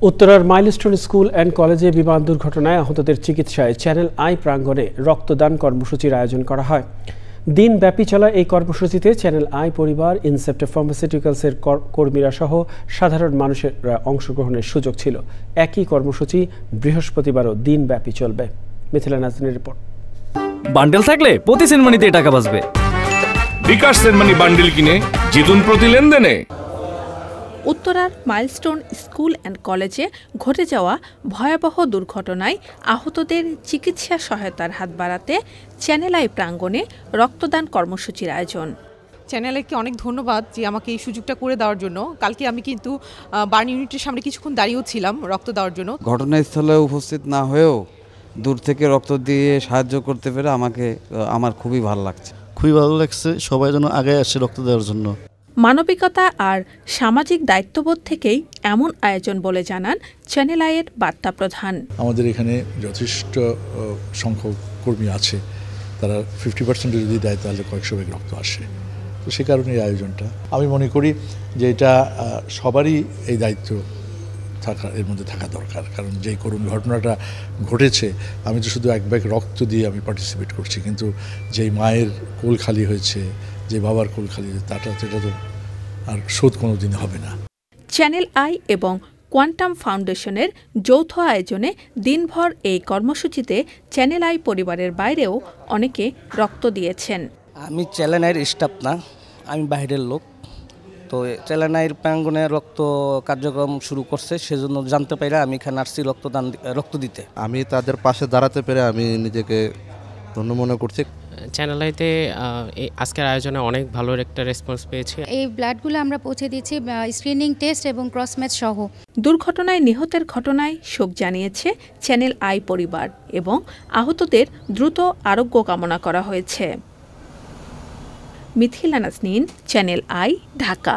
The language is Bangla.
উত্তরার মাইলস্টোন স্কুল অ্যান্ড কলেজে বিমান দুর্ঘটনায় আহতদের চিকিৎসায় চ্যানেল আই প্রাঙ্গণে রক্তদান কর্মসূচির আয়োজন করা হয়। দিনব্যাপী চলা এই কর্মসূচিতে চ্যানেল আই পরিবার, ইনসেপ্টে ফার্মাসিউটিক্যালসের কর্মীরা সহ সাধারণ মানুষের অংশগ্রহণের সুযোগ ছিল। একই কর্মসূচি বৃহস্পতিবারও দিনব্যাপী চলবে। মিথিলা নাজনীর রিপোর্ট। বান্ডেল থাকলে প্রতি সেনমানিতে টাকা বাঁচবে। বিকাশ সেনমানি বান্ডেল কিনে জিতুন প্রতি লেনদেনে। উত্তরার মাইলস্টোন স্কুল অ্যান্ড কলেজে ঘটে যাওয়া ভয়াবহ দুর্ঘটনায় আহতদের চিকিৎসা সহায়তার হাত বাড়াতে চ্যানেল আই প্রাঙ্গণে রক্তদান কর্মসূচির আয়োজন। চ্যানেল আইকে অনেক ধন্যবাদ যে আমাকে এই সুযোগটা করে দেওয়ার জন্য। কালকে আমি কিন্তু বার্ন ইউনিটের সামনে কিছুক্ষণ দাঁড়িয়েও ছিলাম রক্ত দেওয়ার জন্য। ঘটনাস্থলে উপস্থিত না হয়েও দূর থেকে রক্ত দিয়ে সাহায্য করতে পেরে আমার খুবই ভালো লাগছে। খুবই ভালো লাগছে, সবাই যেন আগে আসে রক্ত দেওয়ার জন্য। মানবিকতা আর সামাজিক দায়িত্ববোধ থেকেই এমন আয়োজন বলে জানান চ্যানেল আইয়ের বার্তা প্রধান। আমাদের এখানে যথেষ্ট সংখ্যক কর্মী আছে, তারা 50% যদি দেয় তাহলে কয়েকশো ব্যাগ রক্ত আসে। তো সে কারণে এই আয়োজনটা আমি মনে করি যে এটা সবারই এই দায়িত্ব এর মধ্যে থাকা দরকার। কারণ যেই করুণ ঘটনাটা ঘটেছে, আমি তো শুধু এক ব্যাগ রক্ত দিয়ে আমি পার্টিসিপেট করছি, কিন্তু যেই মায়ের কোল খালি হয়েছে, যে বাবার কোল খালি হয়েছে, সেটা তো আর শোধ কোনো দিন হবে না। চ্যানেল আই এবং কোয়ান্টাম ফাউন্ডেশনের যৌথ আয়োজনে দিনভর এই কর্মসূচিতে চ্যানেল আই পরিবারের বাইরেও অনেকে রক্ত দিয়েছেন। আমি চ্যানেল আইয়ের স্টাফ না, আমি বাইরের লোক। তো চ্যানেল আইয়ের প্রাঙ্গণে রক্ত কার্যক্রম শুরু করছে, সেজন্য জানতে পারি আমি এখানে আসছি রক্ত দিতে। আমি তাদের পাশে দাঁড়াতে পেরে আমি নিজেকে ধন্য মনে করছি। চ্যানেল আইতে আজকের আয়োজনে অনেক ভালো একটা রেসপন্স পেয়েছি। এই ব্লাডগুলো আমরা পৌঁছে দিচ্ছি স্ক্রিনিং টেস্ট এবং ক্রস ম্যাচ সহ। দুর্ঘটনায় নিহতের ঘটনায় শোক জানিয়েছে চ্যানেল আই পরিবার এবং আহতদের দ্রুত আরোগ্য কামনা করা হয়েছে। Mithila Nazneen, Channel I, Dhaka.